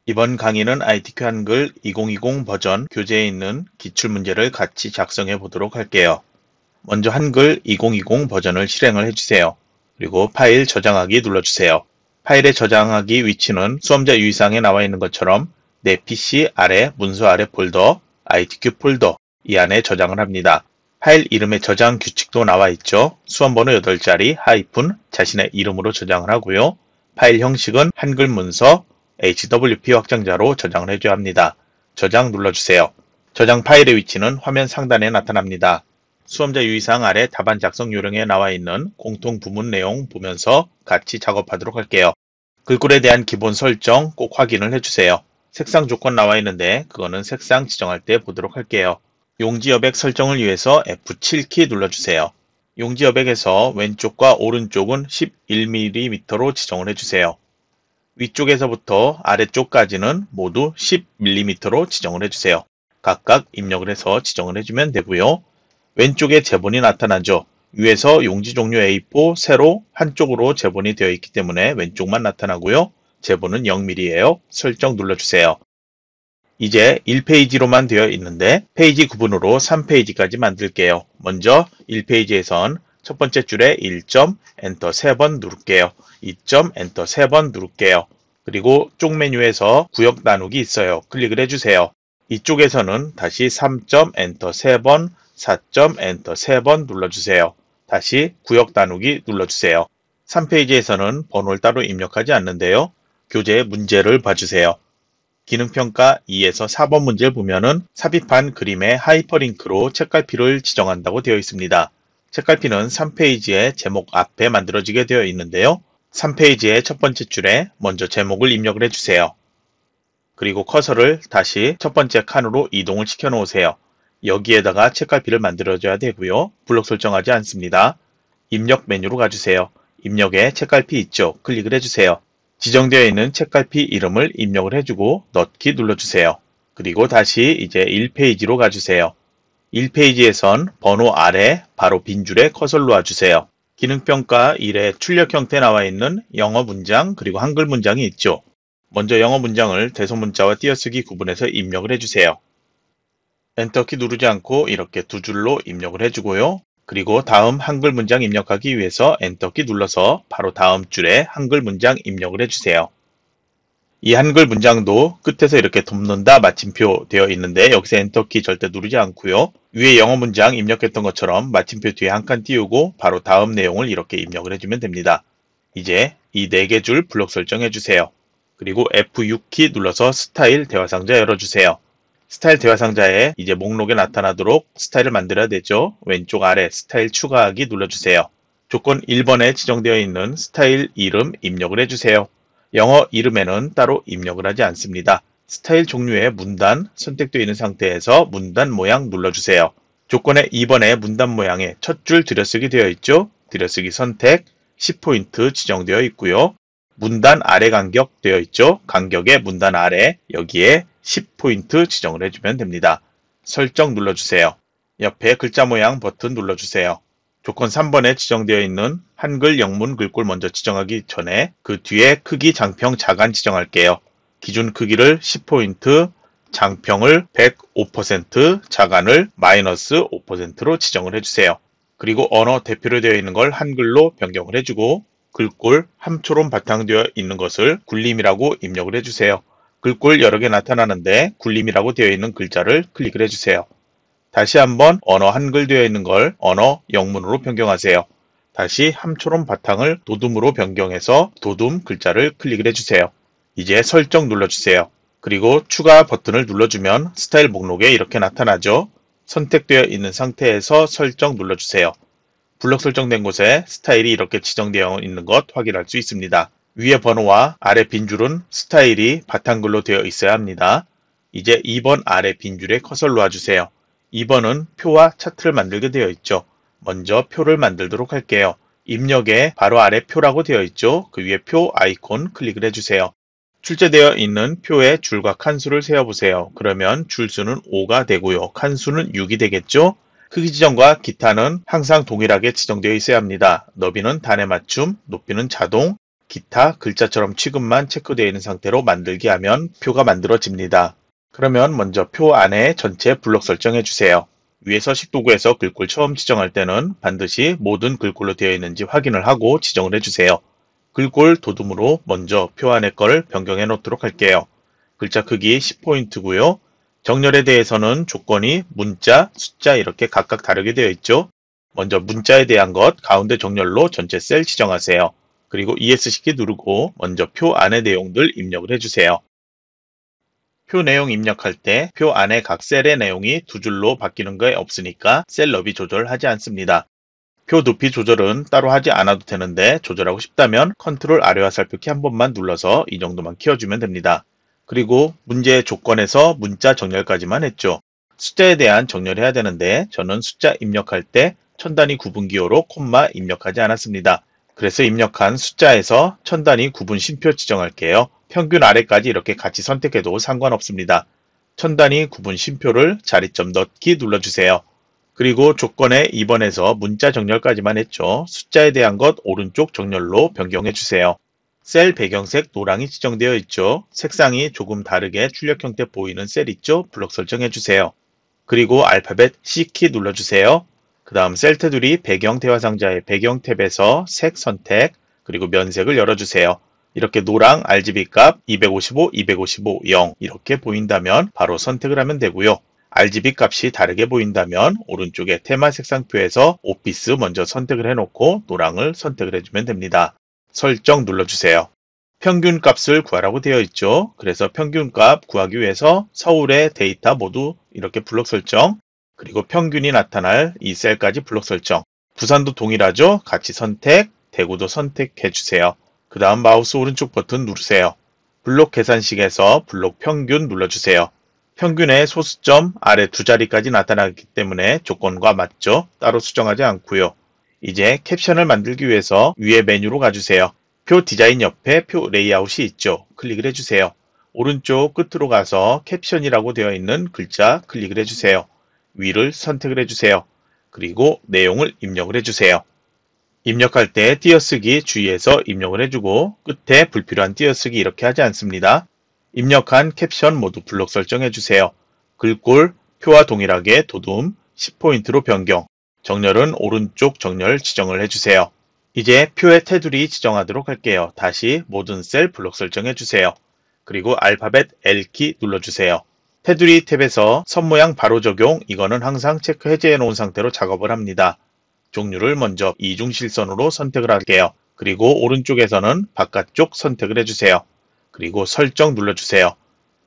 이번 강의는 ITQ 한글 2020 버전 교재에 있는 기출문제를 같이 작성해 보도록 할게요. 먼저 한글 2020 버전을 실행을 해주세요. 그리고 파일 저장하기 눌러주세요. 파일의 저장하기 위치는 수험자 유의사항에 나와 있는 것처럼 내 PC 아래 문서 아래 폴더 ITQ 폴더 이 안에 저장을 합니다. 파일 이름의 저장 규칙도 나와 있죠. 수험번호 8자리 하이픈 자신의 이름으로 저장을 하고요. 파일 형식은 한글 문서 HWP 확장자로 저장을 해줘야 합니다. 저장 눌러주세요. 저장 파일의 위치는 화면 상단에 나타납니다. 수험자 유의사항 아래 답안 작성 요령에 나와 있는 공통 부문 내용 보면서 같이 작업하도록 할게요. 글꼴에 대한 기본 설정 꼭 확인을 해주세요. 색상 조건 나와 있는데 그거는 색상 지정할 때 보도록 할게요. 용지 여백 설정을 위해서 F7키 눌러주세요. 용지 여백에서 왼쪽과 오른쪽은 11mm로 지정을 해주세요. 위쪽에서부터 아래쪽까지는 모두 10mm로 지정을 해주세요. 각각 입력을 해서 지정을 해주면 되고요. 왼쪽에 제본이 나타나죠. 위에서 용지 종류 A4 세로 한쪽으로 제본이 되어 있기 때문에 왼쪽만 나타나고요. 제본은 0mm예요. 설정 눌러주세요. 이제 1페이지로만 되어 있는데 페이지 구분으로 3페이지까지 만들게요. 먼저 1페이지에선 첫 번째 줄에 1점 엔터 3번 누를게요. 2점 엔터 3번 누를게요. 그리고 쪽 메뉴에서 구역 나누기 있어요. 클릭을 해주세요. 이쪽에서는 다시 3점 엔터 3번 4점 엔터 3번 눌러주세요. 다시 구역 나누기 눌러주세요. 3페이지에서는 번호를 따로 입력하지 않는데요. 교재 문제를 봐주세요. 기능평가 2에서 4번 문제를 보면은 삽입한 그림의 하이퍼링크로 책갈피를 지정한다고 되어 있습니다. 책갈피는 3페이지의 제목 앞에 만들어지게 되어 있는데요. 3페이지의 첫 번째 줄에 먼저 제목을 입력을 해주세요. 그리고 커서를 다시 첫 번째 칸으로 이동을 시켜 놓으세요. 여기에다가 책갈피를 만들어줘야 되고요. 블록 설정하지 않습니다. 입력 메뉴로 가주세요. 입력에 책갈피 있죠? 클릭을 해주세요. 지정되어 있는 책갈피 이름을 입력을 해주고 넣기 눌러주세요. 그리고 다시 이제 1페이지로 가주세요. 1페이지에선 번호 아래 바로 빈 줄에 커서를 놓아주세요. 기능평가 1의 출력 형태 나와 있는 영어 문장 그리고 한글 문장이 있죠. 먼저 영어 문장을 대소문자와 띄어쓰기 구분해서 입력을 해주세요. 엔터키 누르지 않고 이렇게 두 줄로 입력을 해주고요. 그리고 다음 한글 문장 입력하기 위해서 엔터키 눌러서 바로 다음 줄에 한글 문장 입력을 해주세요. 이 한글 문장도 끝에서 이렇게 돕는다 마침표 되어 있는데 여기서 엔터키 절대 누르지 않고요. 위에 영어 문장 입력했던 것처럼 마침표 뒤에 한 칸 띄우고 바로 다음 내용을 이렇게 입력을 해주면 됩니다. 이제 이 4개 줄 블록 설정해 주세요. 그리고 F6키 눌러서 스타일 대화상자 열어주세요. 스타일 대화상자에 이제 목록에 나타나도록 스타일을 만들어야 되죠. 왼쪽 아래 스타일 추가하기 눌러주세요. 조건 1번에 지정되어 있는 스타일 이름 입력을 해주세요. 영어 이름에는 따로 입력을 하지 않습니다. 스타일 종류의 문단 선택되어 있는 상태에서 문단 모양 눌러주세요. 조건의 2번에 문단 모양에 첫 줄 들여쓰기 되어 있죠. 들여쓰기 선택 10포인트 지정되어 있고요. 문단 아래 간격 되어 있죠. 간격의 문단 아래 여기에 10포인트 지정을 해주면 됩니다. 설정 눌러주세요. 옆에 글자 모양 버튼 눌러주세요. 조건 3번에 지정되어 있는 한글 영문 글꼴 먼저 지정하기 전에 그 뒤에 크기 장평 자간 지정할게요. 기준 크기를 10포인트, 장평을 105%, 자간을 마이너스 5%로 지정을 해주세요. 그리고 언어 대표로 되어 있는 걸 한글로 변경을 해주고 글꼴 함초롬 바탕되어 있는 것을 굴림이라고 입력을 해주세요. 글꼴 여러 개 나타나는데 굴림이라고 되어 있는 글자를 클릭을 해주세요. 다시 한번 언어 한글 되어 있는 걸 언어 영문으로 변경하세요. 다시 함초롬 바탕을 도둠으로 변경해서 도둠 글자를 클릭을 해주세요. 이제 설정 눌러주세요. 그리고 추가 버튼을 눌러주면 스타일 목록에 이렇게 나타나죠. 선택되어 있는 상태에서 설정 눌러주세요. 블록 설정된 곳에 스타일이 이렇게 지정되어 있는 것 확인할 수 있습니다. 위에 번호와 아래 빈 줄은 스타일이 바탕글로 되어 있어야 합니다. 이제 2번 아래 빈 줄에 커서를 놓아주세요. 2번은 표와 차트를 만들게 되어 있죠. 먼저 표를 만들도록 할게요. 입력에 바로 아래 표라고 되어 있죠. 그 위에 표 아이콘 클릭을 해주세요. 출제되어 있는 표의 줄과 칸수를 세어보세요. 그러면 줄수는 5가 되고요. 칸수는 6이 되겠죠. 크기 지정과 기타는 항상 동일하게 지정되어 있어야 합니다. 너비는 단에 맞춤, 높이는 자동, 기타 글자처럼 취급만 체크되어 있는 상태로 만들기 하면 표가 만들어집니다. 그러면 먼저 표 안에 전체 블록 설정해 주세요. 위에서 식도구에서 글꼴 처음 지정할 때는 반드시 모든 글꼴로 되어 있는지 확인을 하고 지정을 해주세요. 글꼴 도둠으로 먼저 표 안에 걸 변경해 놓도록 할게요. 글자 크기 10포인트고요. 정렬에 대해서는 조건이 문자, 숫자 이렇게 각각 다르게 되어 있죠. 먼저 문자에 대한 것 가운데 정렬로 전체 셀 지정하세요. 그리고 ESC 키 누르고 먼저 표 안의 내용들 입력을 해주세요. 표 내용 입력할 때 표 안에 각 셀의 내용이 두 줄로 바뀌는 게 없으니까 셀 너비 조절하지 않습니다. 표 높이 조절은 따로 하지 않아도 되는데 조절하고 싶다면 컨트롤 아래와 살펴키 한 번만 눌러서 이 정도만 키워주면 됩니다. 그리고 문제의 조건에서 문자 정렬까지만 했죠. 숫자에 대한 정렬해야 되는데 저는 숫자 입력할 때 천단위 구분 기호로 콤마 입력하지 않았습니다. 그래서 입력한 숫자에서 천단위 구분 쉼표 지정할게요. 평균 아래까지 이렇게 같이 선택해도 상관없습니다. 천단위 구분 쉼표를 자리점 넣기 눌러주세요. 그리고 조건에 2번에서 문자 정렬까지만 했죠. 숫자에 대한 것 오른쪽 정렬로 변경해주세요. 셀 배경색 노랑이 지정되어 있죠. 색상이 조금 다르게 출력 형태 보이는 셀 있죠. 블록 설정해주세요. 그리고 알파벳 C키 눌러주세요. 그 다음 셀 테두리 배경 대화 상자의 배경 탭에서 색 선택, 그리고 면색을 열어주세요. 이렇게 노랑 RGB 값 255, 255, 0 이렇게 보인다면 바로 선택을 하면 되고요. RGB 값이 다르게 보인다면 오른쪽에 테마 색상표에서 오피스 먼저 선택을 해놓고 노랑을 선택을 해주면 됩니다. 설정 눌러주세요. 평균 값을 구하라고 되어 있죠. 그래서 평균 값 구하기 위해서 서울의 데이터 모두 이렇게 블록 설정, 그리고 평균이 나타날 이 셀까지 블록 설정. 부산도 동일하죠. 같이 선택, 대구도 선택해 주세요. 그 다음 마우스 오른쪽 버튼 누르세요. 블록 계산식에서 블록 평균 눌러주세요. 평균의 소수점 아래 두 자리까지 나타나기 때문에 조건과 맞죠? 따로 수정하지 않고요. 이제 캡션을 만들기 위해서 위에 메뉴로 가주세요. 표 디자인 옆에 표 레이아웃이 있죠. 클릭을 해주세요. 오른쪽 끝으로 가서 캡션이라고 되어 있는 글자 클릭을 해주세요. 위를 선택을 해주세요. 그리고 내용을 입력을 해주세요. 입력할 때 띄어쓰기 주의해서 입력을 해주고 끝에 불필요한 띄어쓰기 이렇게 하지 않습니다. 입력한 캡션 모두 블록 설정해주세요. 글꼴, 표와 동일하게 도둠 10포인트로 변경, 정렬은 오른쪽 정렬 지정을 해주세요. 이제 표의 테두리 지정하도록 할게요. 다시 모든 셀 블록 설정해주세요. 그리고 알파벳 L키 눌러주세요. 테두리 탭에서 선 모양 바로 적용, 이거는 항상 체크 해제해 놓은 상태로 작업을 합니다. 종류를 먼저 이중실선으로 선택을 할게요. 그리고 오른쪽에서는 바깥쪽 선택을 해주세요. 그리고 설정 눌러주세요.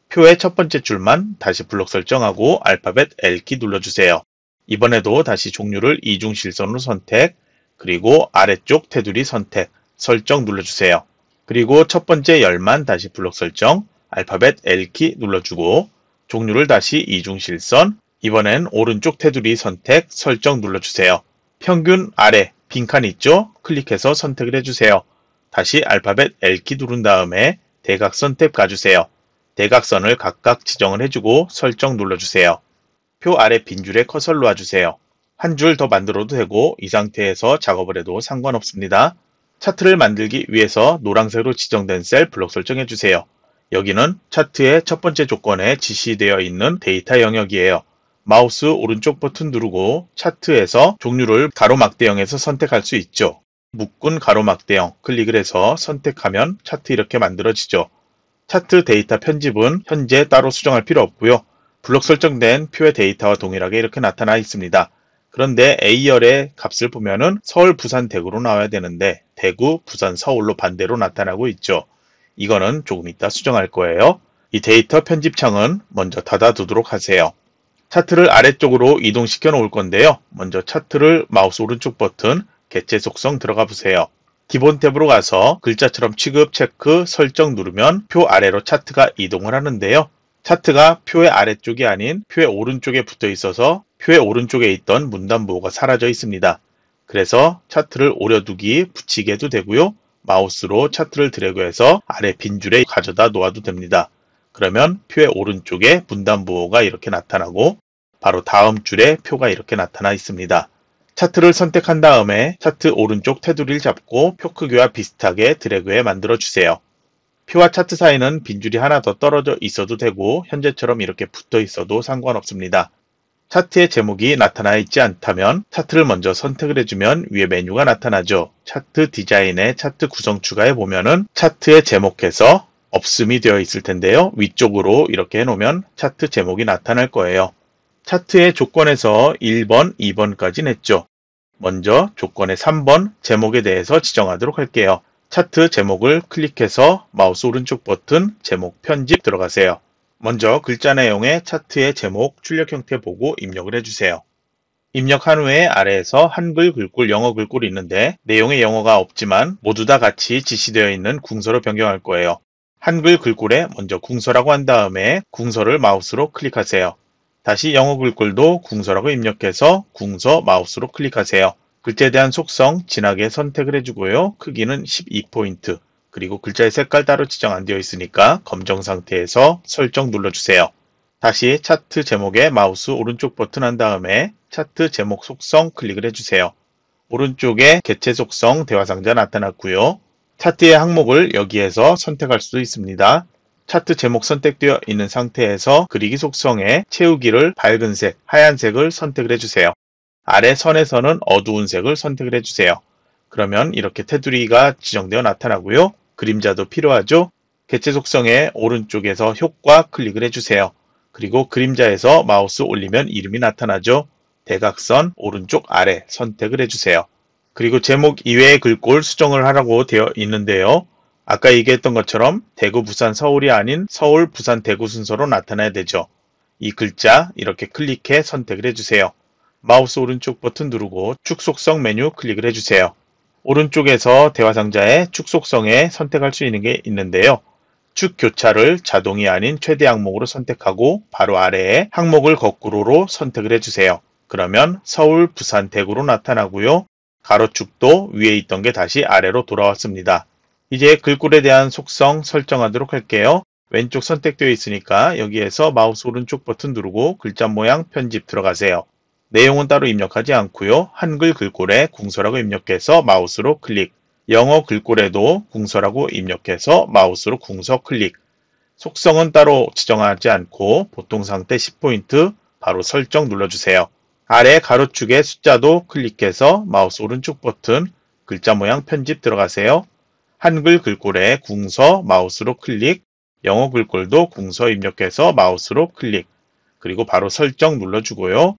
표의 첫 번째 줄만 다시 블록 설정하고 알파벳 L키 눌러주세요. 이번에도 다시 종류를 이중실선으로 선택, 그리고 아래쪽 테두리 선택, 설정 눌러주세요. 그리고 첫 번째 열만 다시 블록 설정, 알파벳 L키 눌러주고 종류를 다시 이중실선, 이번엔 오른쪽 테두리 선택, 설정 눌러주세요. 평균 아래 빈칸 있죠? 클릭해서 선택을 해주세요. 다시 알파벳 L키 누른 다음에 대각선 탭 가주세요. 대각선을 각각 지정을 해주고 설정 눌러주세요. 표 아래 빈 줄에 커서를 놔주세요. 한 줄 더 만들어도 되고 이 상태에서 작업을 해도 상관없습니다. 차트를 만들기 위해서 노란색으로 지정된 셀 블록 설정해주세요. 여기는 차트의 첫 번째 조건에 지시되어 있는 데이터 영역이에요. 마우스 오른쪽 버튼 누르고 차트에서 종류를 가로막대형에서 선택할 수 있죠. 묶은 가로막대형 클릭을 해서 선택하면 차트 이렇게 만들어지죠. 차트 데이터 편집은 현재 따로 수정할 필요 없고요. 블록 설정된 표의 데이터와 동일하게 이렇게 나타나 있습니다. 그런데 A열의 값을 보면은 서울, 부산, 대구로 나와야 되는데 대구, 부산, 서울로 반대로 나타나고 있죠. 이거는 조금 이따 수정할 거예요. 이 데이터 편집 창은 먼저 닫아두도록 하세요. 차트를 아래쪽으로 이동시켜 놓을 건데요. 먼저 차트를 마우스 오른쪽 버튼 개체 속성 들어가 보세요. 기본 탭으로 가서 글자처럼 취급 체크 설정 누르면 표 아래로 차트가 이동을 하는데요. 차트가 표의 아래쪽이 아닌 표의 오른쪽에 붙어 있어서 표의 오른쪽에 있던 문단부호가 사라져 있습니다. 그래서 차트를 오려두기 붙이게 해도 되고요. 마우스로 차트를 드래그해서 아래 빈 줄에 가져다 놓아도 됩니다. 그러면 표의 오른쪽에 문단부호가 이렇게 나타나고 바로 다음 줄에 표가 이렇게 나타나 있습니다. 차트를 선택한 다음에 차트 오른쪽 테두리를 잡고 표 크기와 비슷하게 드래그해 만들어 주세요. 표와 차트 사이는 빈줄이 하나 더 떨어져 있어도 되고 현재처럼 이렇게 붙어 있어도 상관없습니다. 차트의 제목이 나타나 있지 않다면 차트를 먼저 선택을 해주면 위에 메뉴가 나타나죠. 차트 디자인의 차트 구성 추가해 보면은 차트의 제목에서 없음이 되어 있을 텐데요. 위쪽으로 이렇게 해놓으면 차트 제목이 나타날 거예요. 차트의 조건에서 1번, 2번까지 냈죠. 먼저 조건의 3번 제목에 대해서 지정하도록 할게요. 차트 제목을 클릭해서 마우스 오른쪽 버튼 제목 편집 들어가세요. 먼저 글자 내용의 차트의 제목 출력 형태 보고 입력을 해주세요. 입력한 후에 아래에서 한글 글꼴 영어 글꼴이 있는데 내용의 영어가 없지만 모두 다 같이 지시되어 있는 궁서로 변경할 거예요. 한글 글꼴에 먼저 궁서라고 한 다음에 궁서를 마우스로 클릭하세요. 다시 영어 글꼴도 궁서라고 입력해서 궁서 마우스로 클릭하세요. 글자에 대한 속성 진하게 선택을 해주고요. 크기는 12포인트, 그리고 글자의 색깔 따로 지정 안 되어 있으니까 검정 상태에서 설정 눌러주세요. 다시 차트 제목에 마우스 오른쪽 버튼 한 다음에 차트 제목 속성 클릭을 해주세요. 오른쪽에 개체 속성 대화상자 나타났고요. 차트의 항목을 여기에서 선택할 수도 있습니다. 차트 제목 선택되어 있는 상태에서 그리기 속성에 채우기를 밝은색, 하얀색을 선택을 해주세요. 아래 선에서는 어두운 색을 선택을 해주세요. 그러면 이렇게 테두리가 지정되어 나타나고요. 그림자도 필요하죠. 개체 속성에 오른쪽에서 효과 클릭을 해주세요. 그리고 그림자에서 마우스 올리면 이름이 나타나죠. 대각선 오른쪽 아래 선택을 해주세요. 그리고 제목 이외의 글꼴 수정을 하라고 되어 있는데요. 아까 얘기했던 것처럼 대구, 부산, 서울이 아닌 서울, 부산, 대구 순서로 나타나야 되죠. 이 글자 이렇게 클릭해 선택을 해주세요. 마우스 오른쪽 버튼 누르고 축 속성 메뉴 클릭을 해주세요. 오른쪽에서 대화 상자에 축 속성에 선택할 수 있는 게 있는데요. 축 교차를 자동이 아닌 최대 항목으로 선택하고 바로 아래에 항목을 거꾸로로 선택을 해주세요. 그러면 서울, 부산, 대구로 나타나고요. 가로축도 위에 있던 게 다시 아래로 돌아왔습니다. 이제 글꼴에 대한 속성 설정하도록 할게요. 왼쪽 선택되어 있으니까 여기에서 마우스 오른쪽 버튼 누르고 글자 모양 편집 들어가세요. 내용은 따로 입력하지 않고요. 한글 글꼴에 궁서라고 입력해서 마우스로 클릭, 영어 글꼴에도 궁서라고 입력해서 마우스로 궁서 클릭, 속성은 따로 지정하지 않고 보통 상태 10포인트 바로 설정 눌러주세요. 아래 가로축에 숫자도 클릭해서 마우스 오른쪽 버튼 글자 모양 편집 들어가세요. 한글 글꼴에 궁서 마우스로 클릭, 영어 글꼴도 궁서 입력해서 마우스로 클릭, 그리고 바로 설정 눌러주고요.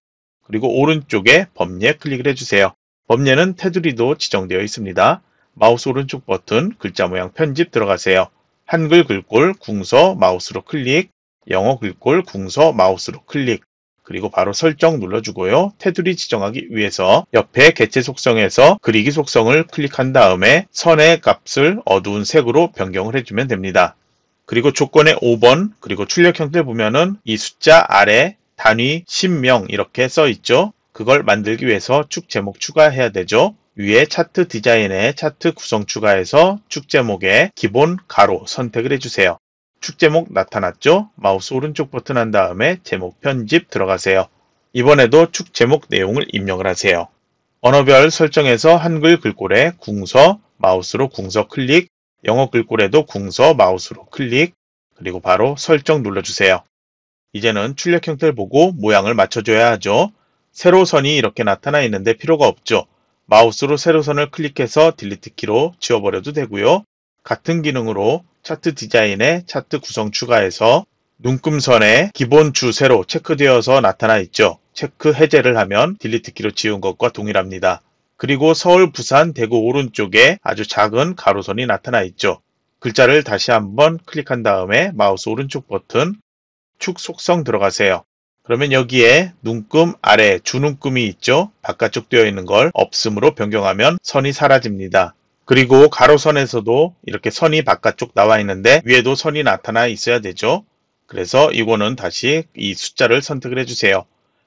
그리고 오른쪽에 범례 클릭을 해주세요. 범례는 테두리도 지정되어 있습니다. 마우스 오른쪽 버튼 글자 모양 편집 들어가세요. 한글 글꼴 궁서 마우스로 클릭, 영어 글꼴 궁서 마우스로 클릭, 그리고 바로 설정 눌러주고요. 테두리 지정하기 위해서 옆에 개체 속성에서 그리기 속성을 클릭한 다음에 선의 값을 어두운 색으로 변경을 해주면 됩니다. 그리고 조건의 5번 그리고 출력 형태 보면은 이 숫자 아래 단위, 신명 이렇게 써 있죠. 그걸 만들기 위해서 축 제목 추가해야 되죠. 위에 차트 디자인에 차트 구성 추가해서 축 제목에 기본 가로 선택을 해주세요. 축 제목 나타났죠? 마우스 오른쪽 버튼 한 다음에 제목 편집 들어가세요. 이번에도 축 제목 내용을 입력을 하세요. 언어별 설정에서 한글 글꼴에 궁서, 마우스로 궁서 클릭, 영어 글꼴에도 궁서, 마우스로 클릭, 그리고 바로 설정 눌러주세요. 이제는 출력 형태를 보고 모양을 맞춰줘야 하죠. 세로선이 이렇게 나타나 있는데 필요가 없죠. 마우스로 세로선을 클릭해서 딜리트 키로 지워버려도 되고요. 같은 기능으로 차트 디자인에 차트 구성 추가해서 눈금선에 기본 주 세로 체크되어서 나타나 있죠. 체크 해제를 하면 딜리트 키로 지운 것과 동일합니다. 그리고 서울, 부산, 대구 오른쪽에 아주 작은 가로선이 나타나 있죠. 글자를 다시 한번 클릭한 다음에 마우스 오른쪽 버튼 축 속성 들어가세요. 그러면 여기에 눈금 아래 주눈금이 있죠. 바깥쪽 되어 있는 걸 없음으로 변경하면 선이 사라집니다. 그리고 가로선에서도 이렇게 선이 바깥쪽 나와 있는데 위에도 선이 나타나 있어야 되죠. 그래서 이거는 다시 이 숫자를 선택을 해주세요.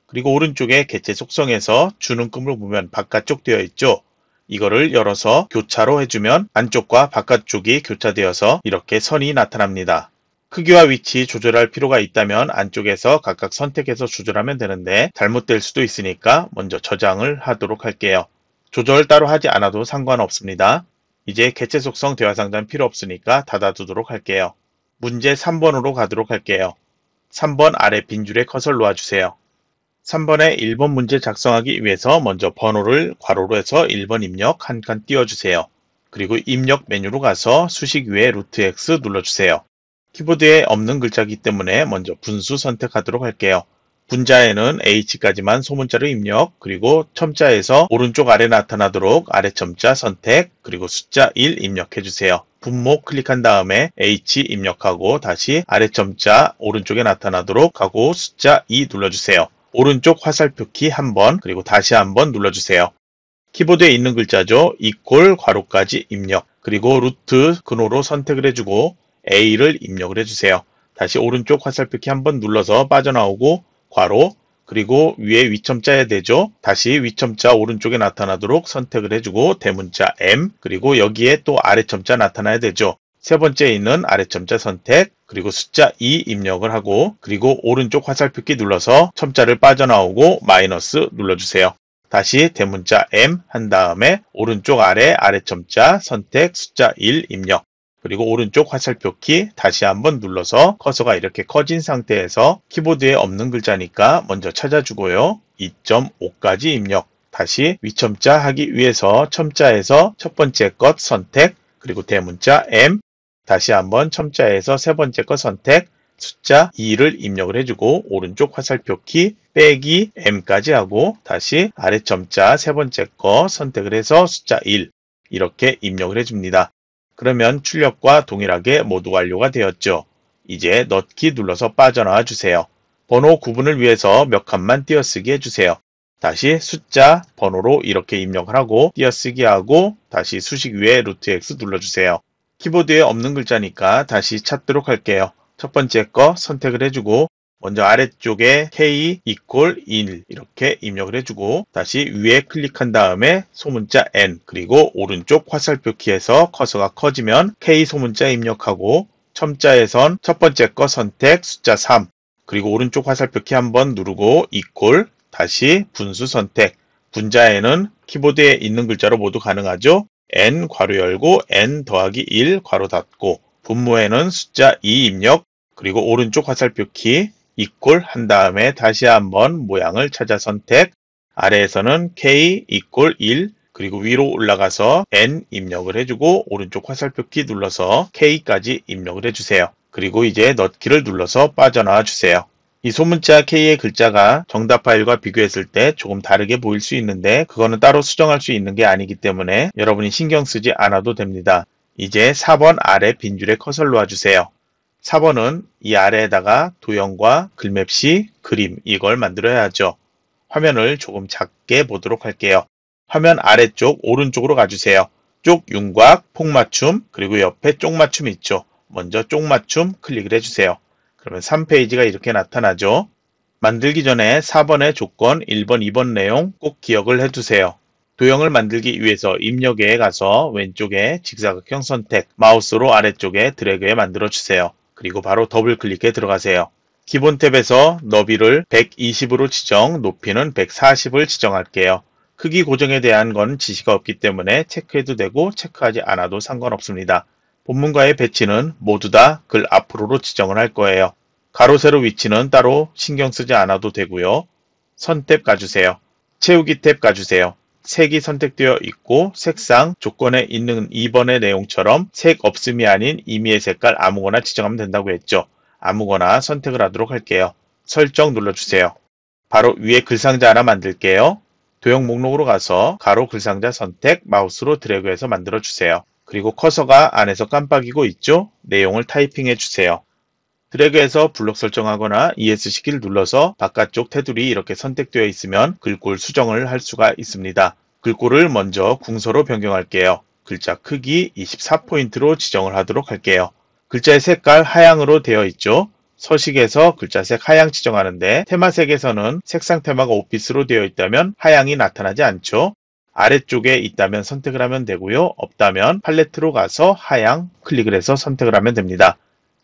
그리고 오른쪽에 개체 속성에서 주눈금을 보면 바깥쪽 되어 있죠. 이거를 열어서 교차로 해주면 안쪽과 바깥쪽이 교차되어서 이렇게 선이 나타납니다. 크기와 위치 조절할 필요가 있다면 안쪽에서 각각 선택해서 조절하면 되는데 잘못될 수도 있으니까 먼저 저장을 하도록 할게요. 조절 따로 하지 않아도 상관없습니다. 이제 개체 속성 대화 상자는 필요 없으니까 닫아두도록 할게요. 문제 3번으로 가도록 할게요. 3번 아래 빈 줄에 커서를 놓아주세요. 3번의 1번 문제 작성하기 위해서 먼저 번호를 괄호로 해서 1번 입력 한 칸 띄워주세요. 그리고 입력 메뉴로 가서 수식 위에 루트 X 눌러주세요. 키보드에 없는 글자이기 때문에 먼저 분수 선택하도록 할게요. 분자에는 H까지만 소문자로 입력, 그리고 첨자에서 오른쪽 아래 나타나도록 아래 첨자 선택, 그리고 숫자 1 입력해주세요. 분모 클릭한 다음에 H 입력하고 다시 아래 첨자 오른쪽에 나타나도록 하고 숫자 2 눌러주세요. 오른쪽 화살표 키 한번 그리고 다시 한번 눌러주세요. 키보드에 있는 글자죠. 이퀄 괄호까지 입력, 그리고 루트 근호로 선택을 해주고 A를 입력을 해주세요. 다시 오른쪽 화살표 키 한번 눌러서 빠져나오고 괄호, 그리고 위에 위첨자야 되죠. 다시 위첨자 오른쪽에 나타나도록 선택을 해주고 대문자 M, 그리고 여기에 또 아래첨자 나타나야 되죠. 세 번째에 있는 아래첨자 선택, 그리고 숫자 2 입력을 하고, 그리고 오른쪽 화살표 키 눌러서 첨자를 빠져나오고 마이너스 눌러주세요. 다시 대문자 M 한 다음에 오른쪽 아래 아래첨자 선택 숫자 1 입력, 그리고 오른쪽 화살표 키 다시 한번 눌러서 커서가 이렇게 커진 상태에서 키보드에 없는 글자니까 먼저 찾아주고요. 2.5까지 입력, 다시 위첨자 하기 위해서 첨자에서 첫 번째 것 선택, 그리고 대문자 M, 다시 한번 첨자에서 세 번째 것 선택, 숫자 2를 입력을 해주고 오른쪽 화살표 키 빼기 M까지 하고 다시 아래 첨자 세 번째 거 선택을 해서 숫자 1 이렇게 입력을 해줍니다. 그러면 출력과 동일하게 모두 완료가 되었죠. 이제 넣기 눌러서 빠져나와 주세요. 번호 구분을 위해서 몇 칸만 띄어쓰기 해주세요. 다시 숫자 번호로 이렇게 입력을 하고 띄어쓰기 하고 다시 수식 위에 루트 X 눌러주세요. 키보드에 없는 글자니까 다시 찾도록 할게요. 첫 번째 거 선택을 해주고 먼저 아래쪽에 K 이퀄 1 이렇게 입력을 해주고 다시 위에 클릭한 다음에 소문자 N, 그리고 오른쪽 화살표 키에서 커서가 커지면 K 소문자 입력하고 첨자에선 첫 번째 거 선택 숫자 3, 그리고 오른쪽 화살표 키 한번 누르고 이퀄, 다시 분수 선택, 분자에는 키보드에 있는 글자로 모두 가능하죠. N 괄호 열고 N 더하기 1 괄호 닫고, 분모에는 숫자 2 입력, 그리고 오른쪽 화살표 키 이퀄 한 다음에 다시 한번 모양을 찾아 선택, 아래에서는 K 이퀄 1, 그리고 위로 올라가서 N 입력을 해주고 오른쪽 화살표 키 눌러서 K까지 입력을 해주세요. 그리고 이제 넣기를 눌러서 빠져나와 주세요. 이 소문자 K의 글자가 정답 파일과 비교했을 때 조금 다르게 보일 수 있는데 그거는 따로 수정할 수 있는 게 아니기 때문에 여러분이 신경 쓰지 않아도 됩니다. 이제 4번 아래 빈 줄에 커서를 놓아주세요. 4번은 이 아래에다가 도형과 글맵시, 그림 이걸 만들어야 하죠. 화면을 조금 작게 보도록 할게요. 화면 아래쪽 오른쪽으로 가주세요. 쪽 윤곽, 폭맞춤, 그리고 옆에 쪽맞춤이 있죠. 먼저 쪽맞춤 클릭을 해주세요. 그러면 3페이지가 이렇게 나타나죠. 만들기 전에 4번의 조건, 1번, 2번 내용 꼭 기억을 해두세요. 도형을 만들기 위해서 입력에 가서 왼쪽에 직사각형 선택, 마우스로 아래쪽에 드래그해 만들어주세요. 그리고 바로 더블 클릭해 들어가세요. 기본 탭에서 너비를 120으로 지정, 높이는 140을 지정할게요. 크기 고정에 대한 건 지시가 없기 때문에 체크해도 되고 체크하지 않아도 상관없습니다. 본문과의 배치는 모두 다 글 앞으로로 지정을 할 거예요. 가로 세로 위치는 따로 신경 쓰지 않아도 되고요. 선탭 가주세요. 채우기 탭 가주세요. 색이 선택되어 있고 색상 조건에 있는 2번의 내용처럼 색 없음이 아닌 임의의 색깔 아무거나 지정하면 된다고 했죠. 아무거나 선택을 하도록 할게요. 설정 눌러주세요. 바로 위에 글상자 하나 만들게요. 도형 목록으로 가서 가로 글상자 선택, 마우스로 드래그해서 만들어주세요. 그리고 커서가 안에서 깜빡이고 있죠? 내용을 타이핑해 주세요. 드래그해서 블록 설정하거나 ESC키를 눌러서 바깥쪽 테두리 이렇게 선택되어 있으면 글꼴 수정을 할 수가 있습니다. 글꼴을 먼저 궁서로 변경할게요. 글자 크기 24포인트로 지정을 하도록 할게요. 글자의 색깔 하향으로 되어 있죠? 서식에서 글자색 하향 지정하는데 테마색에서는 색상 테마가 오피스로 되어 있다면 하향이 나타나지 않죠? 아래쪽에 있다면 선택을 하면 되고요. 없다면 팔레트로 가서 하향 클릭을 해서 선택을 하면 됩니다.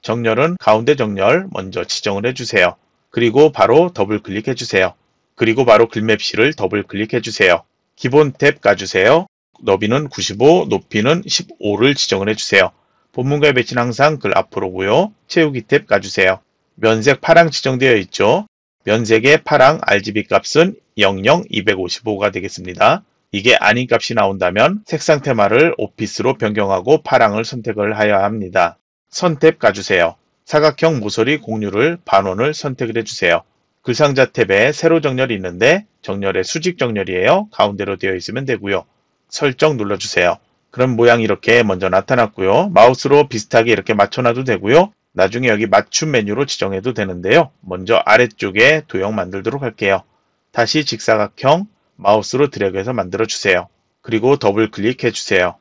정렬은 가운데 정렬 먼저 지정을 해주세요. 그리고 바로 더블 클릭해주세요. 그리고 바로 글맵시를 더블 클릭해주세요. 기본 탭 까주세요. 너비는 95, 높이는 15를 지정을 해주세요. 본문과의 배치는 항상 글 앞으로고요. 채우기 탭 까주세요. 면색 파랑 지정되어 있죠. 면색의 파랑 RGB 값은 00255가 되겠습니다. 이게 아닌 값이 나온다면 색상 테마를 오피스로 변경하고 파랑을 선택을 하여야 합니다. 선택 까주세요. 사각형 모서리 공유를 반원을 선택을 해주세요. 글상자 탭에 세로 정렬이 있는데 정렬의 수직 정렬이에요. 가운데로 되어 있으면 되고요. 설정 눌러주세요. 그럼 모양이 이렇게 먼저 나타났고요. 마우스로 비슷하게 이렇게 맞춰놔도 되고요. 나중에 여기 맞춤 메뉴로 지정해도 되는데요. 먼저 아래쪽에 도형 만들도록 할게요. 다시 직사각형 마우스로 드래그해서 만들어주세요. 그리고 더블 클릭해주세요.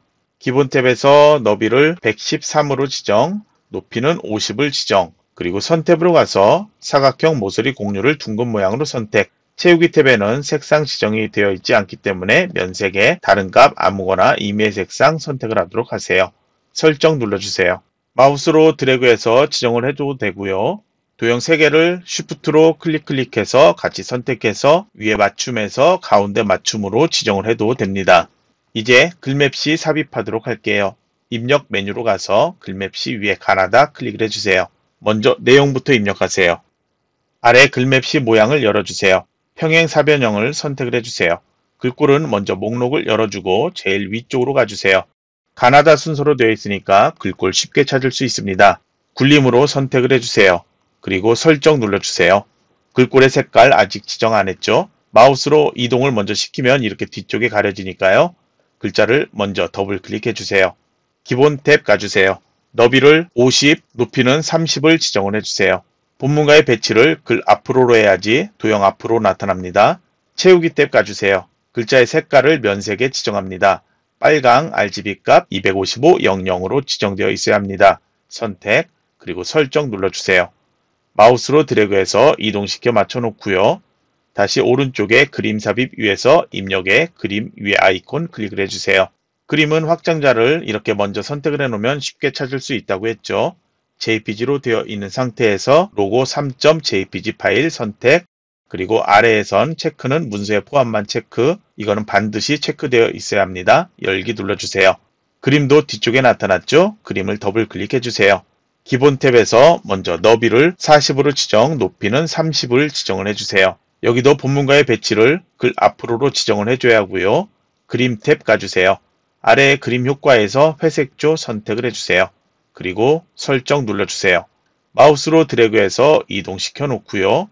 기본 탭에서 너비를 113으로 지정, 높이는 50을 지정, 그리고 선탭으로 가서 사각형 모서리 공유를 둥근 모양으로 선택, 채우기 탭에는 색상 지정이 되어 있지 않기 때문에 면색의 다른 값 아무거나 임의의 색상 선택을 하도록 하세요. 설정 눌러주세요. 마우스로 드래그해서 지정을 해도 되고요. 도형 3개를 쉬프트로 클릭해서 같이 선택해서 위에 맞춤에서 가운데 맞춤으로 지정을 해도 됩니다. 이제 글맵시 삽입하도록 할게요. 입력 메뉴로 가서 글맵시 위에 가나다 클릭을 해주세요. 먼저 내용부터 입력하세요. 아래 글맵시 모양을 열어주세요. 평행 사변형을 선택을 해주세요. 글꼴은 먼저 목록을 열어주고 제일 위쪽으로 가주세요. 가나다 순서로 되어 있으니까 글꼴 쉽게 찾을 수 있습니다. 굴림으로 선택을 해주세요. 그리고 설정 눌러주세요. 글꼴의 색깔 아직 지정 안 했죠? 마우스로 이동을 먼저 시키면 이렇게 뒤쪽에 가려지니까요. 글자를 먼저 더블 클릭해주세요. 기본 탭 가주세요. 너비를 50, 높이는 30을 지정을 해주세요. 본문과의 배치를 글 앞으로로 해야지 도형 앞으로 나타납니다. 채우기 탭 가주세요. 글자의 색깔을 면색에 지정합니다. 빨강 RGB 값 25500으로 지정되어 있어야 합니다. 선택, 그리고 설정 눌러주세요. 마우스로 드래그해서 이동시켜 맞춰놓고요. 다시 오른쪽에 그림 삽입 위에서 입력에 그림 위에 아이콘 클릭을 해주세요. 그림은 확장자를 이렇게 먼저 선택을 해놓으면 쉽게 찾을 수 있다고 했죠. JPG로 되어 있는 상태에서 로고 3.jpg 파일 선택, 그리고 아래에선 체크는 문서의 포함만 체크, 이거는 반드시 체크되어 있어야 합니다. 열기 눌러주세요. 그림도 뒤쪽에 나타났죠? 그림을 더블 클릭해주세요. 기본 탭에서 먼저 너비를 40으로 지정, 높이는 30을 지정을 해주세요. 여기도 본문과의 배치를 글 앞으로로 지정을 해줘야 하고요. 그림 탭 가주세요. 아래 그림 효과에서 회색조 선택을 해주세요. 그리고 설정 눌러주세요. 마우스로 드래그해서 이동시켜 놓고요.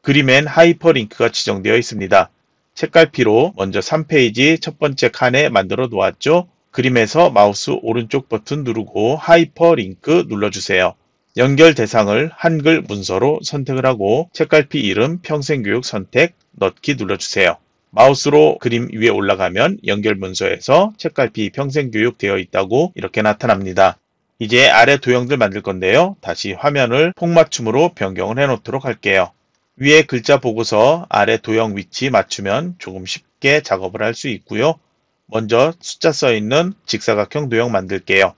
그림엔 하이퍼링크가 지정되어 있습니다. 책갈피로 먼저 3페이지 첫 번째 칸에 만들어 놓았죠. 그림에서 마우스 오른쪽 버튼 누르고 하이퍼링크 눌러주세요. 연결 대상을 한글 문서로 선택을 하고 책갈피 이름 평생교육 선택 넣기 눌러주세요. 마우스로 그림 위에 올라가면 연결 문서에서 책갈피 평생교육 되어 있다고 이렇게 나타납니다. 이제 아래 도형들 만들 건데요. 다시 화면을 폭맞춤으로 변경을 해 놓도록 할게요. 위에 글자 보고서 아래 도형 위치 맞추면 조금 쉽게 작업을 할 수 있고요. 먼저 숫자 써있는 직사각형 도형 만들게요.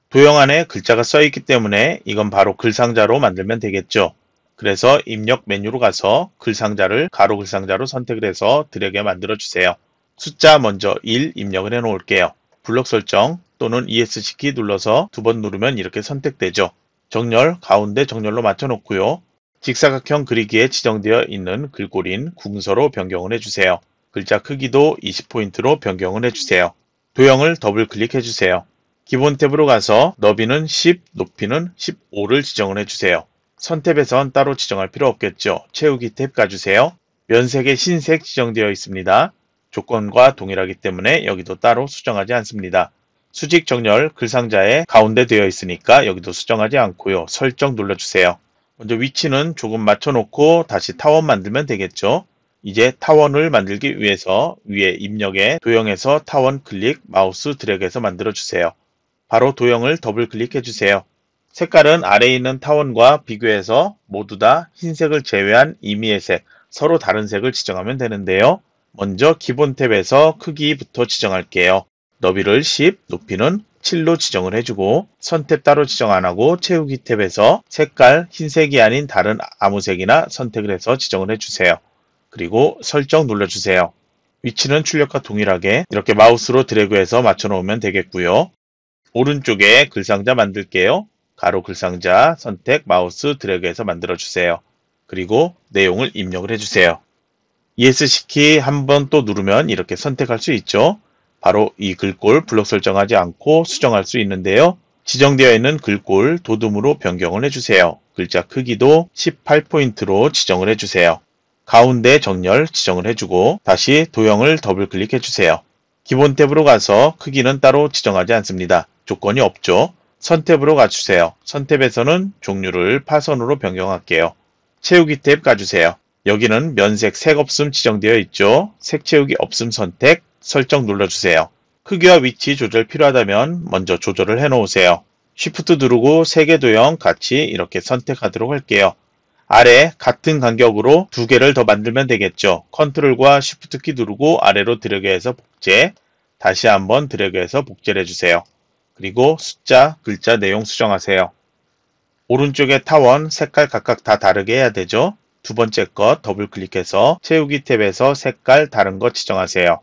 도형 안에 글자가 써있기 때문에 이건 바로 글상자로 만들면 되겠죠. 그래서 입력 메뉴로 가서 글상자를 가로 글상자로 선택을 해서 드래그 만들어주세요. 숫자 먼저 1 입력을 해 놓을게요. 블록 설정 또는 ESC 키 눌러서 2번 누르면 이렇게 선택되죠. 정렬 가운데 정렬로 맞춰 놓고요. 직사각형 그리기에 지정되어 있는 글꼴인 궁서로 변경을 해주세요. 글자 크기도 20포인트로 변경을 해주세요. 도형을 더블 클릭해주세요. 기본 탭으로 가서 너비는 10, 높이는 15를 지정을 해주세요. 선탭에선 따로 지정할 필요 없겠죠. 채우기 탭 가주세요. 면색의 흰색 지정되어 있습니다. 조건과 동일하기 때문에 여기도 따로 수정하지 않습니다. 수직 정렬 글상자에 가운데 되어 있으니까 여기도 수정하지 않고요. 설정 눌러주세요. 먼저 위치는 조금 맞춰놓고 다시 타원 만들면 되겠죠. 이제 타원을 만들기 위해서 위에 입력에 도형에서 타원 클릭 마우스 드래그해서 만들어주세요. 바로 도형을 더블 클릭해주세요. 색깔은 아래에 있는 타원과 비교해서 모두 다 흰색을 제외한 임의의 색, 서로 다른 색을 지정하면 되는데요. 먼저 기본 탭에서 크기부터 지정할게요. 너비를 10, 높이는 7로 지정을 해주고 선택 따로 지정 안하고 채우기 탭에서 색깔 흰색이 아닌 다른 아무 색이나 선택을 해서 지정을 해주세요. 그리고 설정 눌러주세요. 위치는 출력과 동일하게 이렇게 마우스로 드래그해서 맞춰놓으면 되겠고요. 오른쪽에 글상자 만들게요. 가로 글상자 선택 마우스 드래그해서 만들어주세요. 그리고 내용을 입력을 해주세요. ESC 한 번 또 누르면 이렇게 선택할 수 있죠. 바로 이 글꼴 블록 설정하지 않고 수정할 수 있는데요. 지정되어 있는 글꼴 도둠으로 변경을 해주세요. 글자 크기도 18포인트로 지정을 해주세요. 가운데 정렬 지정을 해주고 다시 도형을 더블 클릭해주세요. 기본 탭으로 가서 크기는 따로 지정하지 않습니다. 조건이 없죠. 선 탭으로 가주세요. 선 탭에서는 종류를 파선으로 변경할게요. 채우기 탭 가주세요. 여기는 면색 색 없음 지정되어 있죠. 색 채우기 없음 선택, 설정 눌러주세요. 크기와 위치 조절 필요하다면 먼저 조절을 해 놓으세요. Shift 누르고 3개 도형 같이 이렇게 선택하도록 할게요. 아래 같은 간격으로 2개를 더 만들면 되겠죠. 컨트롤과 Shift 키 누르고 아래로 드래그해서 복제, 다시 한번 드래그해서 복제를 해주세요. 그리고 숫자, 글자, 내용 수정하세요. 오른쪽에 타원, 색깔 각각 다 다르게 해야 되죠. 두 번째 것 더블 클릭해서 채우기 탭에서 색깔 다른 것 지정하세요.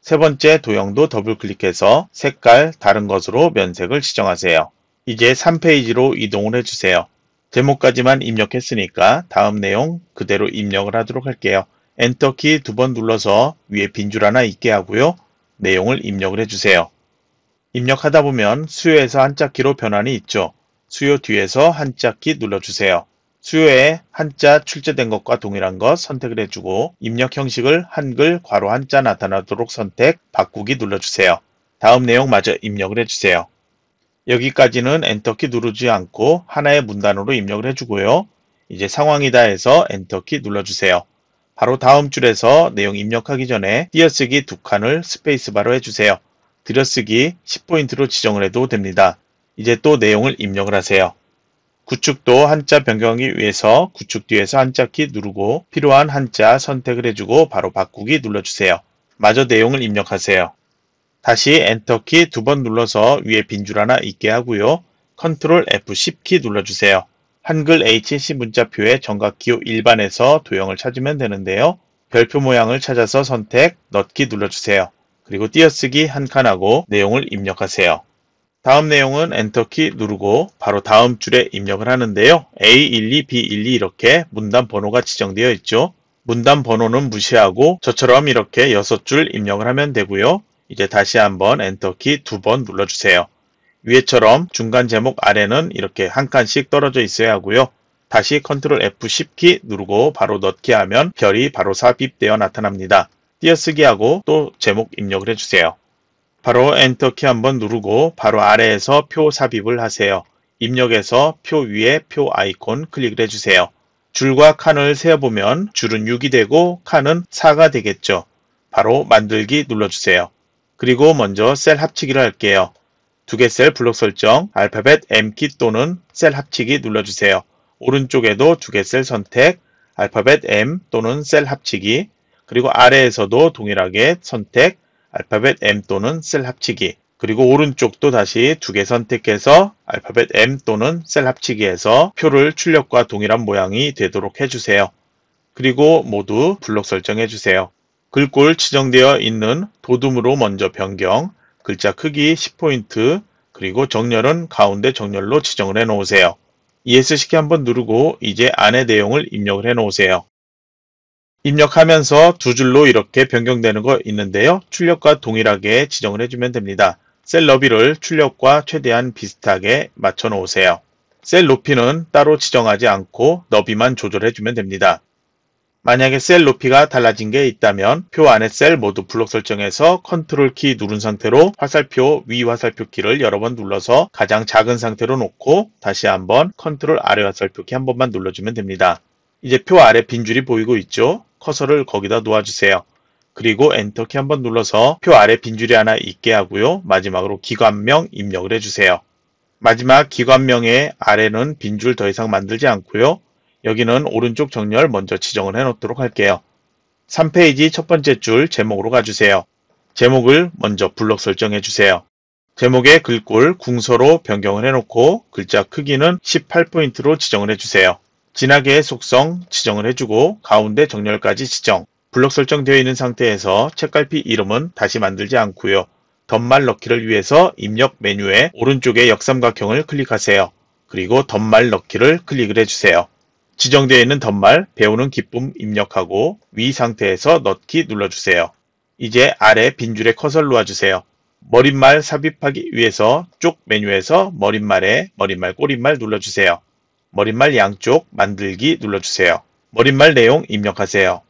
세 번째 도형도 더블 클릭해서 색깔 다른 것으로 면색을 지정하세요. 이제 3페이지로 이동을 해주세요. 제목까지만 입력했으니까 다음 내용 그대로 입력을 하도록 할게요. 엔터키 2번 눌러서 위에 빈줄 하나 있게 하고요. 내용을 입력을 해주세요. 입력하다 보면 수요에서 한자키로 변환이 있죠. 수요 뒤에서 한자키 눌러주세요. 수요에 한자 출제된 것과 동일한 것 선택을 해주고 입력 형식을 한글 괄호 한자 나타나도록 선택 바꾸기 눌러주세요. 다음 내용 마저 입력을 해주세요. 여기까지는 엔터키 누르지 않고 하나의 문단으로 입력을 해주고요. 이제 상황이다 해서 엔터키 눌러주세요. 바로 다음 줄에서 내용 입력하기 전에 띄어쓰기 2칸을 스페이스바로 해주세요. 들여쓰기 10포인트로 지정을 해도 됩니다. 이제 또 내용을 입력을 하세요. 구축도 한자 변경하기 위해서 구축 뒤에서 한자키 누르고 필요한 한자 선택을 해주고 바로 바꾸기 눌러주세요. 마저 내용을 입력하세요. 다시 엔터키 2번 눌러서 위에 빈줄 하나 있게 하고요. 컨트롤 F10키 눌러주세요. 한글 HC 문자표의 정각기호 일반에서 도형을 찾으면 되는데요. 별표 모양을 찾아서 선택 넣기 눌러주세요. 그리고 띄어쓰기 한 칸하고 내용을 입력하세요. 다음 내용은 엔터키 누르고 바로 다음 줄에 입력을 하는데요. A12, B12 이렇게 문단 번호가 지정되어 있죠. 문단 번호는 무시하고 저처럼 이렇게 6줄 입력을 하면 되고요. 이제 다시 한번 엔터키 2번 눌러주세요. 위에처럼 중간 제목 아래는 이렇게 한 칸씩 떨어져 있어야 하고요. 다시 컨트롤 F10키 누르고 바로 넣기 하면 별이 바로 삽입되어 나타납니다. 띄어쓰기 하고 또 제목 입력을 해주세요. 바로 엔터키 한번 누르고 바로 아래에서 표 삽입을 하세요. 입력에서 표 위에 표 아이콘 클릭을 해주세요. 줄과 칸을 세어보면 줄은 6이 되고 칸은 4가 되겠죠. 바로 만들기 눌러주세요. 그리고 먼저 셀 합치기를 할게요. 2개 셀 블록 설정, 알파벳 M키 또는 셀 합치기 눌러주세요. 오른쪽에도 2개 셀 선택, 알파벳 M 또는 셀 합치기, 그리고 아래에서도 동일하게 선택, 알파벳 M 또는 셀 합치기, 그리고 오른쪽도 다시 2개 선택해서 알파벳 M 또는 셀 합치기해서 표를 출력과 동일한 모양이 되도록 해주세요. 그리고 모두 블록 설정해주세요. 글꼴 지정되어 있는 도둠으로 먼저 변경, 글자 크기 10포인트, 그리고 정렬은 가운데 정렬로 지정을 해 놓으세요. ESC 한번 누르고 이제 안에 내용을 입력을 해 놓으세요. 입력하면서 두 줄로 이렇게 변경되는 거 있는데요. 출력과 동일하게 지정을 해주면 됩니다. 셀 너비를 출력과 최대한 비슷하게 맞춰 놓으세요. 셀 높이는 따로 지정하지 않고 너비만 조절해주면 됩니다. 만약에 셀 높이가 달라진 게 있다면 표 안에 셀 모두 블록 설정해서 컨트롤 키 누른 상태로 화살표 위 화살표 키를 여러 번 눌러서 가장 작은 상태로 놓고 다시 한번 컨트롤 아래 화살표 키 한 번만 눌러주면 됩니다. 이제 표 아래 빈 줄이 보이고 있죠? 커서를 거기다 놓아주세요. 그리고 엔터키 한번 눌러서 표 아래 빈줄이 하나 있게 하고요. 마지막으로 기관명 입력을 해주세요. 마지막 기관명의 아래는 빈줄 더 이상 만들지 않고요. 여기는 오른쪽 정렬 먼저 지정을 해 놓도록 할게요. 3페이지 첫 번째 줄 제목으로 가주세요. 제목을 먼저 블록 설정해 주세요. 제목의 글꼴 궁서로 변경을 해놓고 글자 크기는 18포인트로 지정을 해주세요. 진하게의 속성 지정을 해주고 가운데 정렬까지 지정. 블록 설정되어 있는 상태에서 책갈피 이름은 다시 만들지 않고요. 덧말 넣기를 위해서 입력 메뉴에 오른쪽에 역삼각형을 클릭하세요. 그리고 덧말 넣기를 클릭을 해주세요. 지정되어 있는 덧말 배우는 기쁨 입력하고 위 상태에서 넣기 눌러주세요. 이제 아래 빈 줄에 커서를 놓아주세요. 머릿말 삽입하기 위해서 쪽 메뉴에서 머릿말에 머릿말 꼬릿말 눌러주세요. 머릿말 양쪽 만들기 눌러주세요. 머릿말 내용 입력하세요.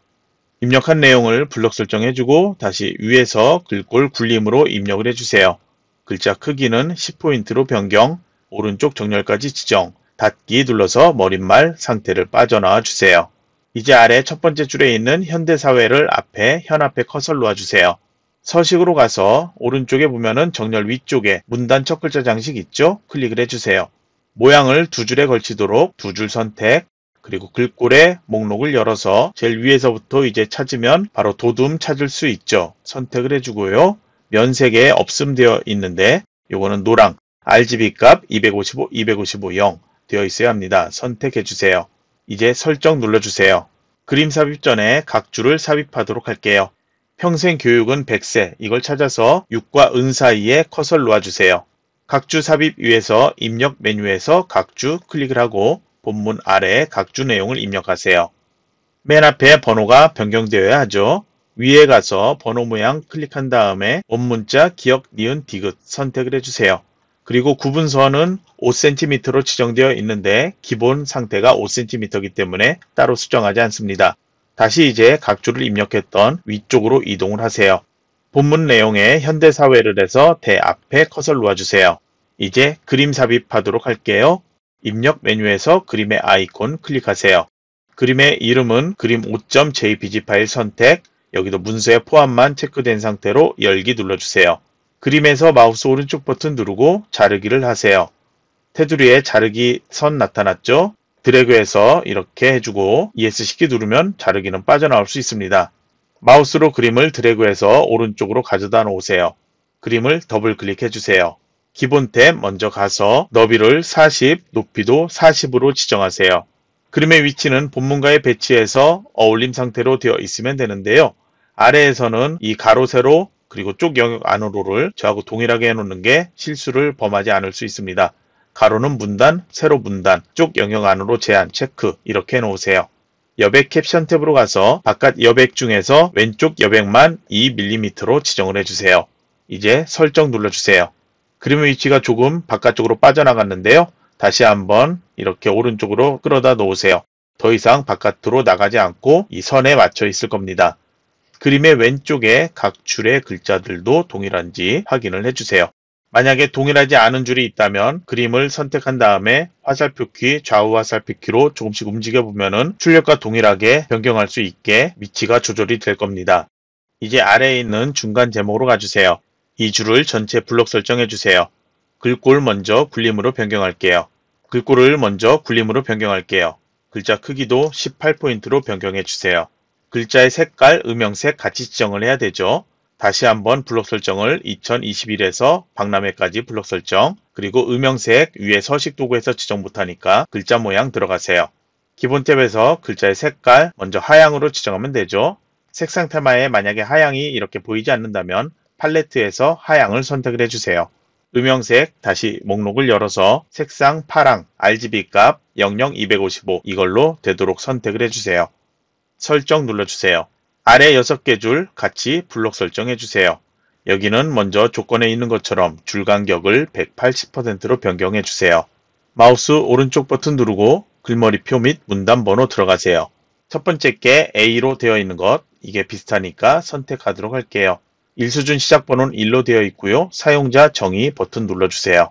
입력한 내용을 블록 설정해주고 다시 위에서 글꼴 굴림으로 입력을 해주세요. 글자 크기는 10포인트로 변경, 오른쪽 정렬까지 지정, 닫기 눌러서 머릿말 상태를 빠져나와 주세요. 이제 아래 첫 번째 줄에 있는 현대사회를 앞에 현 앞에 커서를 놓아주세요. 서식으로 가서 오른쪽에 보면은 정렬 위쪽에 문단 첫 글자 장식 있죠? 클릭을 해주세요. 모양을 두 줄에 걸치도록 두 줄 선택, 그리고 글꼴의 목록을 열어서 제일 위에서부터 이제 찾으면 바로 도둠 찾을 수 있죠. 선택을 해주고요. 면색에 없음되어 있는데 요거는 노랑 RGB 값 255, 255, 0 되어 있어야 합니다. 선택해 주세요. 이제 설정 눌러주세요. 그림 삽입 전에 각 줄을 삽입하도록 할게요. 평생 교육은 100세 이걸 찾아서 6과 은 사이에 커서를 놓아주세요. 각주 삽입 위에서 입력 메뉴에서 각주 클릭을 하고 본문 아래에 각주 내용을 입력하세요. 맨 앞에 번호가 변경되어야 하죠. 위에 가서 번호 모양 클릭한 다음에 원문자 기억 니은 디귿 선택을 해주세요. 그리고 구분선은 5cm로 지정되어 있는데 기본 상태가 5cm이기 때문에 따로 수정하지 않습니다. 다시 이제 각주를 입력했던 위쪽으로 이동을 하세요. 본문 내용에 현대사회를 해서 대 앞에 커서를 놓아주세요. 이제 그림 삽입하도록 할게요. 입력 메뉴에서 그림의 아이콘 클릭하세요. 그림의 이름은 그림 5.jpg 파일 선택, 여기도 문서의 포함만 체크된 상태로 열기 눌러주세요. 그림에서 마우스 오른쪽 버튼 누르고 자르기를 하세요. 테두리에 자르기 선 나타났죠? 드래그해서 이렇게 해주고 ESC 키 누르면 자르기는 빠져나올 수 있습니다. 마우스로 그림을 드래그해서 오른쪽으로 가져다 놓으세요. 그림을 더블 클릭해주세요. 기본 탭 먼저 가서 너비를 40, 높이도 40으로 지정하세요. 그림의 위치는 본문과에 배치해서 어울림 상태로 되어 있으면 되는데요. 아래에서는 이 가로, 세로, 그리고 쪽 영역 안으로를 저하고 동일하게 해놓는 게 실수를 범하지 않을 수 있습니다. 가로는 문단, 세로 문단, 쪽 영역 안으로 제한, 체크 이렇게 해놓으세요. 여백 캡션 탭으로 가서 바깥 여백 중에서 왼쪽 여백만 2mm로 지정을 해주세요. 이제 설정 눌러주세요. 그림의 위치가 조금 바깥쪽으로 빠져나갔는데요. 다시 한번 이렇게 오른쪽으로 끌어다 놓으세요. 더 이상 바깥으로 나가지 않고 이 선에 맞춰 있을 겁니다. 그림의 왼쪽에 각 줄의 글자들도 동일한지 확인을 해주세요. 만약에 동일하지 않은 줄이 있다면 그림을 선택한 다음에 화살표 키, 좌우 화살표 키로 조금씩 움직여 보면은 출력과 동일하게 변경할 수 있게 위치가 조절이 될 겁니다. 이제 아래에 있는 중간 제목으로 가주세요. 이 줄을 전체 블록 설정해 주세요. 글꼴 먼저 굴림으로 변경할게요. 글꼴을 먼저 굴림으로 변경할게요. 글자 크기도 18포인트로 변경해 주세요. 글자의 색깔, 음영색 같이 지정을 해야 되죠. 다시 한번 블록 설정을 2021에서 박람회까지 블록 설정, 그리고 음영색 위에 서식 도구에서 지정 못하니까 글자 모양 들어가세요. 기본 탭에서 글자의 색깔 먼저 하향으로 지정하면 되죠. 색상 테마에 만약에 하향이 이렇게 보이지 않는다면 팔레트에서 하향을 선택을 해주세요. 음영색 다시 목록을 열어서 색상 파랑 RGB 값 00255 이걸로 되도록 선택을 해주세요. 설정 눌러주세요. 아래 6개 줄 같이 블록 설정해주세요. 여기는 먼저 조건에 있는 것처럼 줄 간격을 180%로 변경해주세요. 마우스 오른쪽 버튼 누르고 글머리표 및 문단 번호 들어가세요. 첫 번째 게 A로 되어 있는 것, 이게 비슷하니까 선택하도록 할게요. 1수준 시작 번호는 1로 되어 있고요. 사용자 정의 버튼 눌러주세요.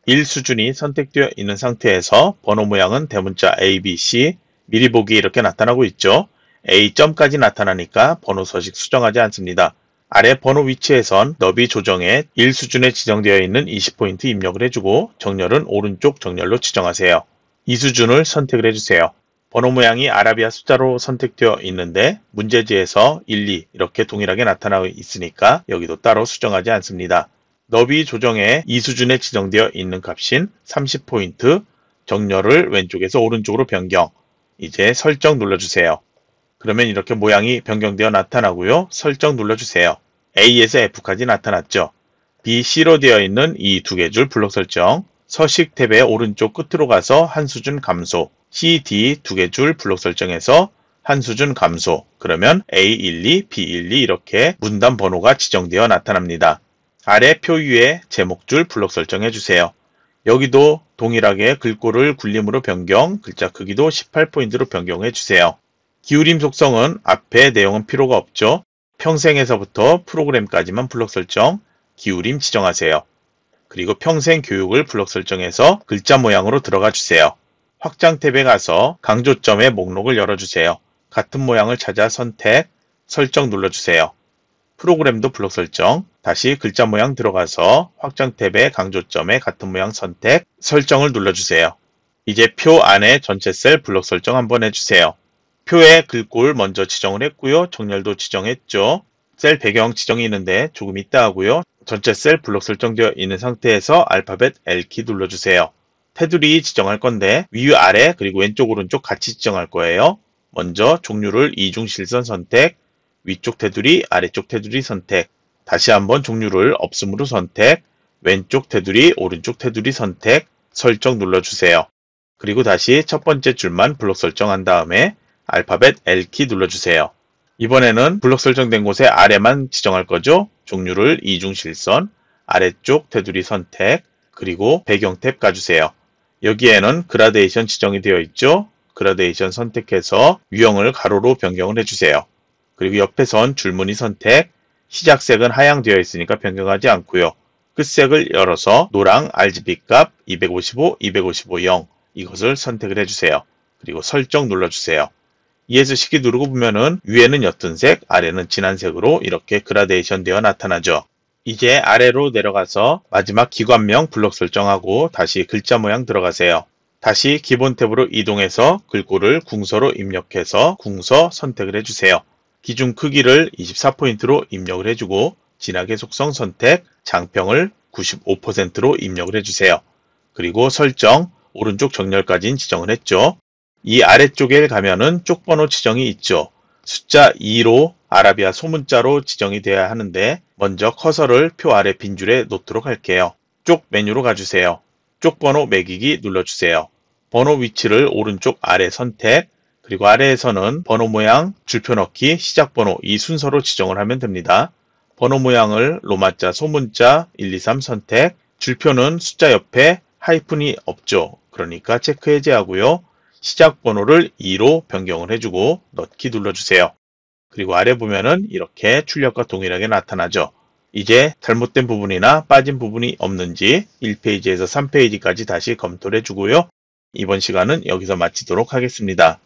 1수준이 선택되어 있는 상태에서 번호 모양은 대문자 A, B, C, 미리 보기 이렇게 나타나고 있죠. A점까지 나타나니까 번호 서식 수정하지 않습니다. 아래 번호 위치에선 너비 조정에 1수준에 지정되어 있는 20포인트 입력을 해주고 정렬은 오른쪽 정렬로 지정하세요. 2수준을 선택을 해주세요. 번호 모양이 아라비아 숫자로 선택되어 있는데 문제지에서 1, 2 이렇게 동일하게 나타나고 있으니까 여기도 따로 수정하지 않습니다. 너비 조정에 이 수준에 지정되어 있는 값인 30포인트, 정렬을 왼쪽에서 오른쪽으로 변경. 이제 설정 눌러주세요. 그러면 이렇게 모양이 변경되어 나타나고요. 설정 눌러주세요. A에서 F까지 나타났죠. B, C로 되어 있는 이 두 개 줄 블록 설정. 서식 탭의 오른쪽 끝으로 가서 한 수준 감소. C, D 두 개 줄 블록 설정에서 한 수준 감소. 그러면 A12, B12 이렇게 문단 번호가 지정되어 나타납니다. 아래 표 위에 제목줄 블록 설정해 주세요. 여기도 동일하게 글꼴을 굴림으로 변경, 글자 크기도 18포인트로 변경해 주세요. 기울임 속성은 앞에 내용은 필요가 없죠. 평생에서부터 프로그램까지만 블록 설정, 기울임 지정하세요. 그리고 평생 교육을 블록 설정해서 글자 모양으로 들어가 주세요. 확장 탭에 가서 강조점의 목록을 열어주세요. 같은 모양을 찾아 선택, 설정 눌러주세요. 프로그램도 블록 설정, 다시 글자 모양 들어가서 확장 탭에 강조점의 같은 모양 선택, 설정을 눌러주세요. 이제 표 안에 전체 셀 블록 설정 한번 해주세요. 표에 글꼴 먼저 지정을 했고요. 정렬도 지정했죠. 셀 배경 지정이 있는데 조금 이따 하고요. 전체 셀 블록 설정되어 있는 상태에서 알파벳 L키 눌러주세요. 테두리 지정할 건데 위아래 그리고 왼쪽 오른쪽 같이 지정할 거예요. 먼저 종류를 이중실선 선택, 위쪽 테두리 아래쪽 테두리 선택, 다시 한번 종류를 없음으로 선택, 왼쪽 테두리 오른쪽 테두리 선택, 설정 눌러주세요. 그리고 다시 첫 번째 줄만 블록 설정한 다음에 알파벳 L키 눌러주세요. 이번에는 블록 설정된 곳에 아래만 지정할 거죠. 종류를 이중실선, 아래쪽 테두리 선택, 그리고 배경 탭 가주세요. 여기에는 그라데이션 지정이 되어 있죠. 그라데이션 선택해서 유형을 가로로 변경을 해주세요. 그리고 옆에선 줄무늬 선택, 시작색은 하향 되어 있으니까 변경하지 않고요. 끝색을 열어서 노랑 RGB 값 255, 255, 0 이것을 선택을 해주세요. 그리고 설정 눌러주세요. ESC 키 누르고 보면은 위에는 옅은 색, 아래는 진한 색으로 이렇게 그라데이션 되어 나타나죠. 이제 아래로 내려가서 마지막 기관명 블록 설정하고 다시 글자 모양 들어가세요. 다시 기본 탭으로 이동해서 글꼴을 궁서로 입력해서 궁서 선택을 해주세요. 기준 크기를 24포인트로 입력을 해주고 진하게 속성 선택, 장평을 95%로 입력을 해주세요. 그리고 설정, 오른쪽 정렬까지는 지정을 했죠. 이 아래쪽에 가면은 쪽번호 지정이 있죠. 숫자 2로 아라비아 소문자로 지정이 되어야 하는데 먼저 커서를 표 아래 빈줄에 놓도록 할게요. 쪽 메뉴로 가주세요. 쪽번호 매기기 눌러주세요. 번호 위치를 오른쪽 아래 선택, 그리고 아래에서는 번호 모양, 줄표 넣기, 시작번호 이 순서로 지정을 하면 됩니다. 번호 모양을 로마자, 소문자 1, 2, 3 선택, 줄표는 숫자 옆에 하이픈이 없죠. 그러니까 체크 해제하고요. 시작 번호를 2로 변경을 해주고 넣기 눌러주세요. 그리고 아래 보면은 이렇게 출력과 동일하게 나타나죠. 이제 잘못된 부분이나 빠진 부분이 없는지 1페이지에서 3페이지까지 다시 검토를 해주고요. 이번 시간은 여기서 마치도록 하겠습니다.